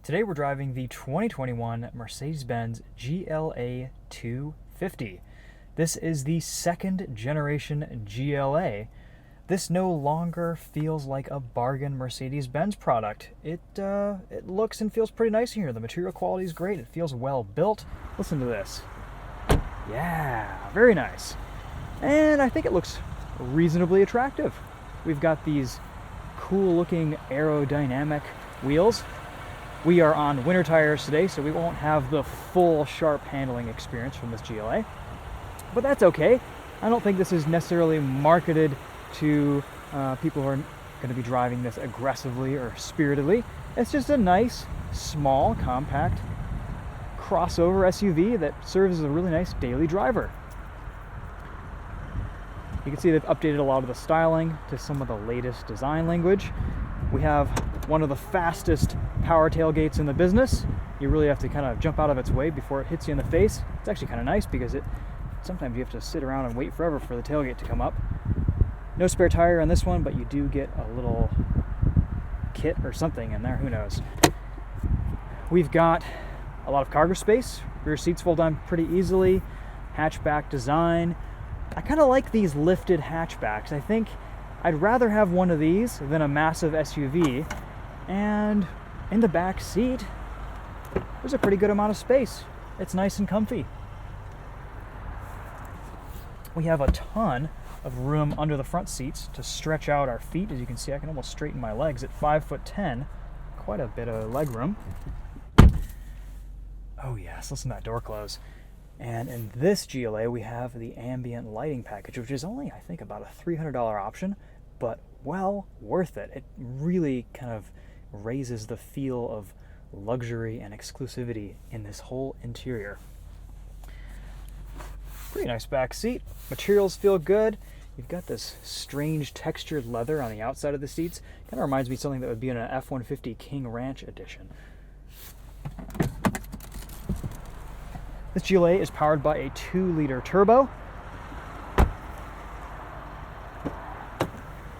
Today we're driving the 2021 Mercedes-Benz GLA250. This is the second generation GLA. This no longer feels like a bargain Mercedes-Benz product. It looks and feels pretty nice here. The material quality is great. It feels well built. Listen to this. Yeah, very nice. And I think it looks reasonably attractive. We've got these cool looking aerodynamic wheels. We are on winter tires today, so we won't have the full sharp handling experience from this GLA. But that's okay. I don't think this is necessarily marketed to people who are going to be driving this aggressively or spiritedly. It's just a nice, small, compact crossover SUV that serves as a really nice daily driver. You can see they've updated a lot of the styling to some of the latest design language. We have one of the fastest power tailgates in the business. You really have to kind of jump out of its way before it hits you in the face. It's actually kind of nice because sometimes you have to sit around and wait forever for the tailgate to come up. No spare tire on this one, but you do get a little kit or something in there, who knows. We've got a lot of cargo space. Rear seats fold down pretty easily. Hatchback design. I kind of like these lifted hatchbacks. I think I'd rather have one of these than a massive SUV. And in the back seat, there's a pretty good amount of space. It's nice and comfy. We have a ton of room under the front seats to stretch out our feet. As you can see, I can almost straighten my legs at 5'10". Quite a bit of leg room. Oh yes, listen to that door close. And in this GLA, we have the ambient lighting package, which is only, I think, about a $300 option, but well worth it. It really kind of raises the feel of luxury and exclusivity in this whole interior. Pretty nice back seat. Materials feel good. You've got this strange textured leather on the outside of the seats. Kind of reminds me of something that would be in an F-150 King Ranch edition. This GLA is powered by a 2-liter turbo.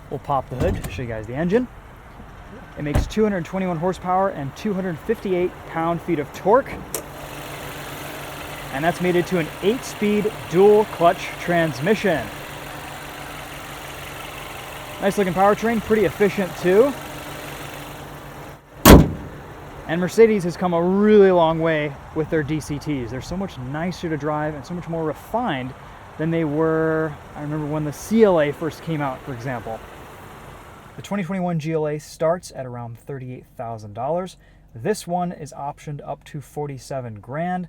We'll pop the hood to show you guys the engine. It makes 221 horsepower and 258 pound-feet of torque. And that's mated to an 8-speed dual clutch transmission. Nice looking powertrain, pretty efficient too. And Mercedes has come a really long way with their DCTs. They're so much nicer to drive and so much more refined than they were, I remember when the CLA first came out, for example. The 2021 GLA starts at around $38,000. This one is optioned up to $47,000.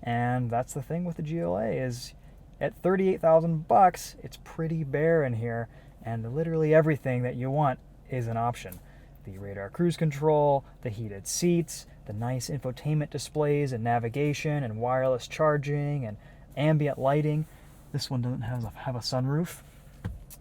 And that's the thing with the GLA is at $38,000, it's pretty bare in here, and literally everything that you want is an option. The radar cruise control, the heated seats, the nice infotainment displays and navigation and wireless charging and ambient lighting. This one doesn't have a sunroof.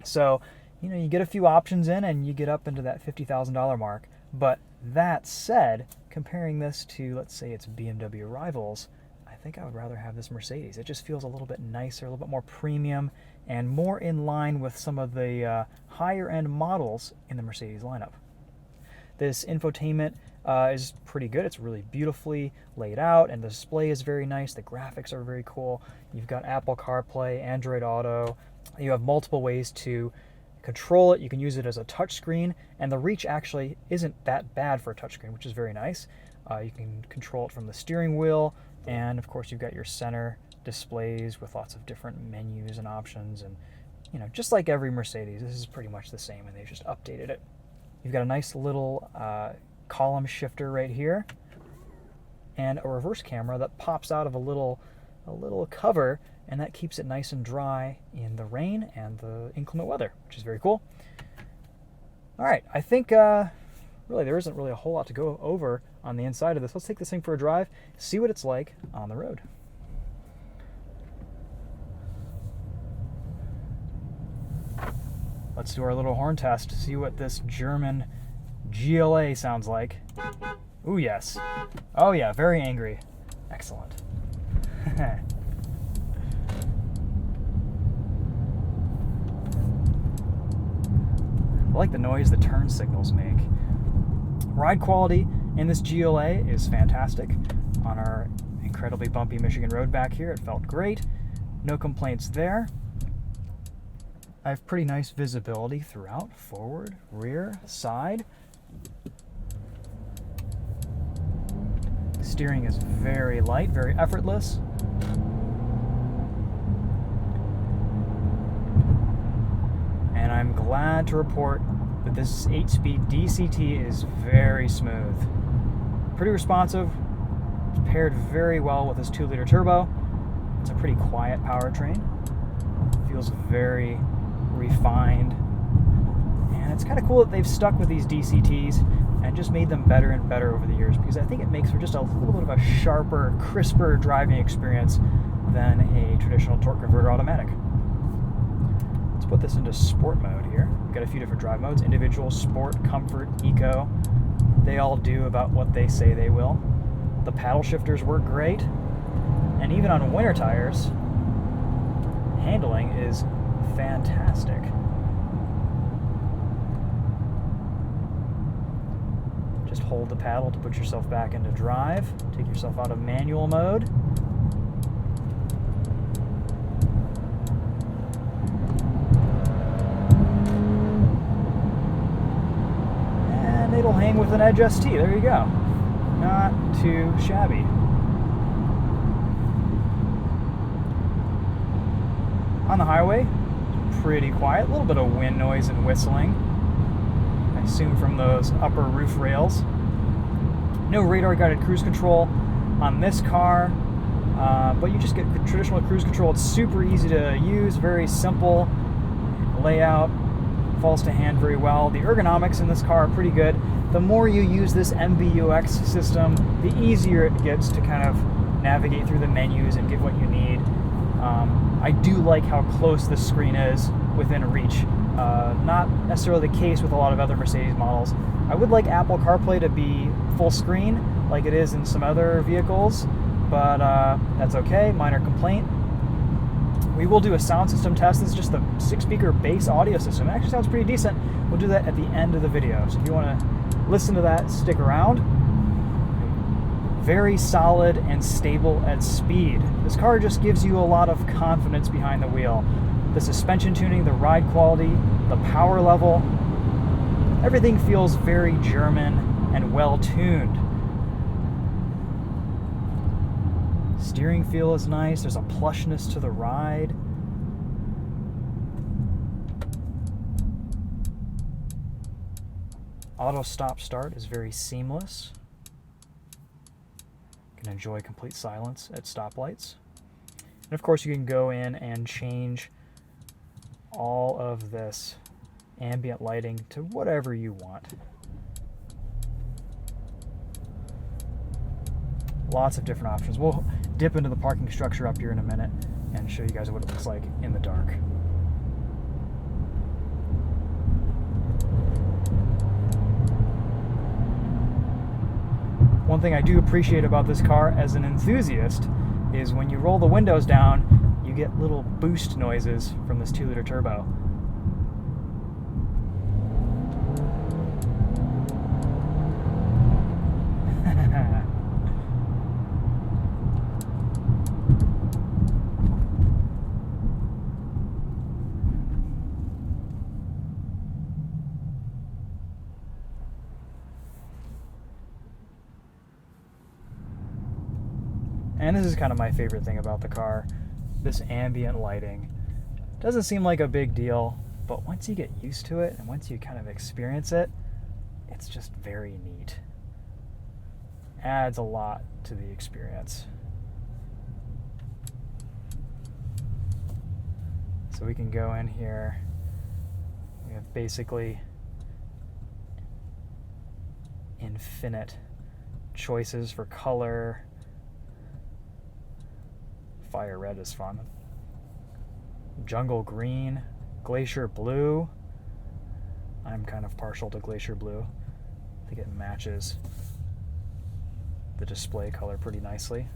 So, you get a few options in and you get up into that $50,000 mark. But that said, comparing this to, let's say, its BMW rivals, I think I would rather have this Mercedes. It just feels a little bit nicer, a little bit more premium, and more in line with some of the higher end models in the Mercedes lineup. This infotainment is pretty good. It's really beautifully laid out, and the display is very nice. The graphics are very cool. You've got Apple CarPlay, Android Auto. You have multiple ways to control it. You can use it as a touchscreen, and the reach actually isn't that bad for a touchscreen, which is very nice. You can control it from the steering wheel, and of course you've got your center displays with lots of different menus and options, and just like every Mercedes, this is pretty much the same, and they've just updated it. You've got a nice little column shifter right here, and a reverse camera that pops out of a little cover, and that keeps it nice and dry in the rain and the inclement weather, which is very cool. All right, I think really there isn't really a whole lot to go over on the inside of this. Let's take this thing for a drive, see what it's like on the road. Let's do our little horn test to see what this German GLA sounds like. Ooh, yes. Oh yeah, very angry. Excellent. I like the noise the turn signals make. Ride quality And this GLA is fantastic. On our incredibly bumpy Michigan road back here, it felt great. No complaints there. I have pretty nice visibility throughout, forward, rear, side. Steering is very light, very effortless. And I'm glad to report that this 8-speed DCT is very smooth. Pretty responsive. It's paired very well with this 2-liter turbo. It's a pretty quiet powertrain. Feels very refined. And it's kind of cool that they've stuck with these DCTs and just made them better and better over the years, because I think it makes for just a little bit of a sharper, crisper driving experience than a traditional torque converter automatic. Let's put this into sport mode here. We've got a few different drive modes: individual, sport, comfort, eco. They all do about what they say they will. The paddle shifters work great. And even on winter tires, handling is fantastic. Just hold the paddle to put yourself back into drive. Take yourself out of manual mode. And it'll hang with an Edge ST. There you go. Not too shabby. On the highway, pretty quiet. A little bit of wind noise and whistling, I assume from those upper roof rails. No radar guided cruise control on this car, but you just get traditional cruise control. It's super easy to use, very simple layout, falls to hand very well. The ergonomics in this car are pretty good. The more you use this MBUX system, the easier it gets to kind of navigate through the menus and get what you need. I do like how close the screen is within reach. Not necessarily the case with a lot of other Mercedes models. I would like Apple CarPlay to be full screen like it is in some other vehicles, but that's okay, minor complaint. We will do a sound system test. This is just the 6-speaker bass audio system. It actually sounds pretty decent. We'll do that at the end of the video. So if you want to listen to that, stick around. Very solid and stable at speed. This car just gives you a lot of confidence behind the wheel. The suspension tuning, the ride quality, the power level, everything feels very German and well tuned. Steering feel is nice. There's a plushness to the ride. Auto stop start is very seamless. Enjoy complete silence at stoplights. And of course you can go in and change all of this ambient lighting to whatever you want. Lots of different options. We'll dip into the parking structure up here in a minute and show you guys what it looks like in the dark. One thing I do appreciate about this car as an enthusiast is when you roll the windows down, you get little boost noises from this 2-liter turbo. And this is kind of my favorite thing about the car, this ambient lighting. Doesn't seem like a big deal, but once you get used to it and once you kind of experience it, it's just very neat. Adds a lot to the experience. So we can go in here. We have basically infinite choices for color. Fire red is fun. Jungle green, glacier blue. I'm kind of partial to glacier blue. I think it matches the display color pretty nicely.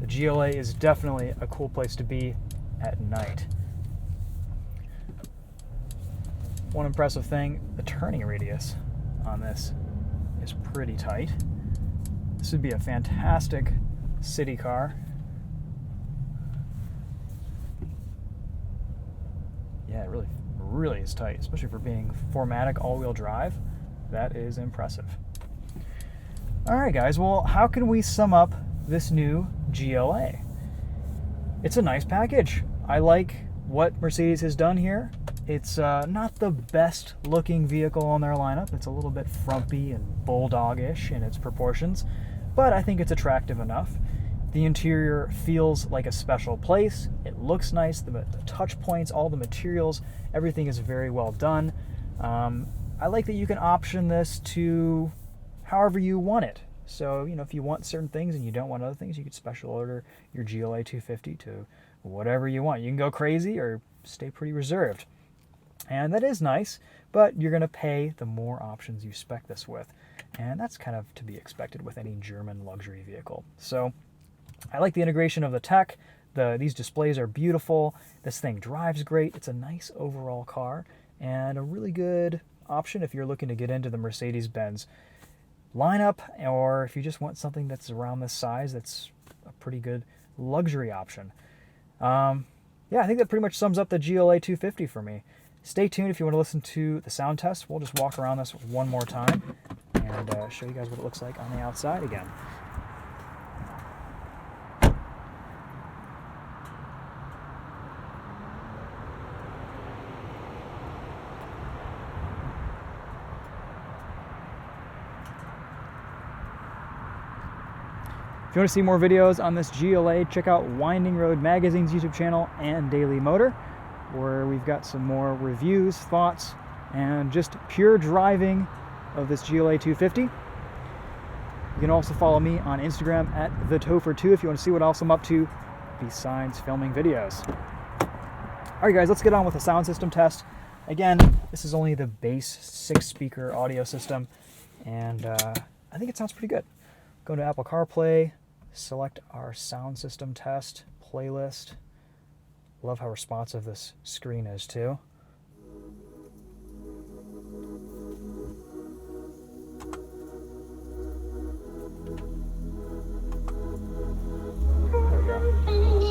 The GLA is definitely a cool place to be at night. one impressive thing, the turning radius on this is pretty tight. This would be a fantastic city car. Yeah, it really is tight, especially for being 4MATIC all-wheel drive. That is impressive. All right, guys, well, how can we sum up this new GLA? It's a nice package. I like what Mercedes has done here. It's not the best looking vehicle on their lineup. It's a little bit frumpy and bulldog-ish in its proportions, but I think it's attractive enough. The interior feels like a special place. It looks nice. The touch points, all the materials, everything is very well done. I like that you can option this to however you want it. So, you know, if you want certain things and you don't want other things, you could special order your GLA250 to whatever you want. You can go crazy or stay pretty reserved. And that is nice, but you're going to pay the more options you spec this with. And that's kind of to be expected with any German luxury vehicle. So I like the integration of the tech. These displays are beautiful. This thing drives great. It's a nice overall car and a really good option if you're looking to get into the Mercedes-Benz lineup, or if you just want something that's around this size, that's a pretty good luxury option. Yeah, I think that pretty much sums up the GLA250 for me. Stay tuned if you want to listen to the sound test. We'll just walk around this one more time and show you guys what it looks like on the outside again. If you want to see more videos on this GLA, check out Winding Road Magazine's YouTube channel and Daily Motor, where we've got some more reviews, thoughts, and just pure driving of this GLA250. You can also follow me on Instagram at TheTopher2 if you want to see what else I'm up to besides filming videos. All right, guys, let's get on with the sound system test. Again, this is only the base 6-speaker audio system, and I think it sounds pretty good. Go to Apple CarPlay, select our sound system test playlist. Love how responsive this screen is too. There we go.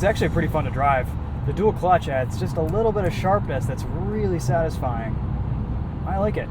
thing's actually pretty fun to drive. The dual clutch adds just a little bit of sharpness that's really satisfying. I like it.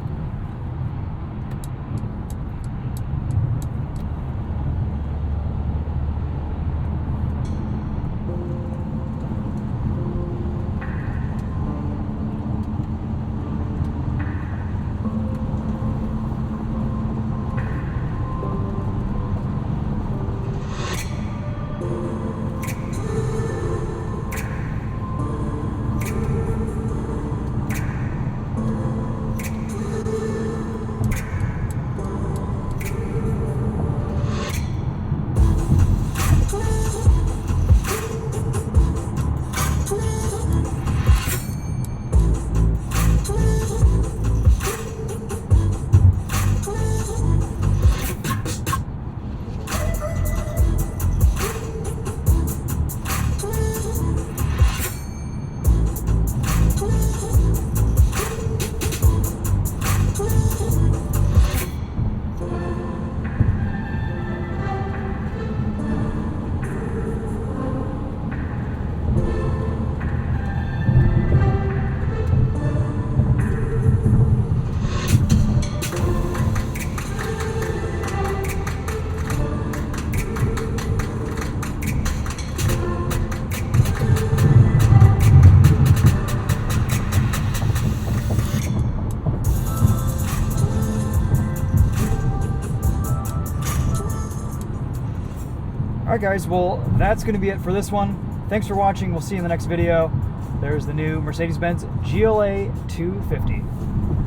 Alright guys, well that's going to be it for this one. Thanks for watching. We'll see you in the next video. There's the new Mercedes-Benz GLA250.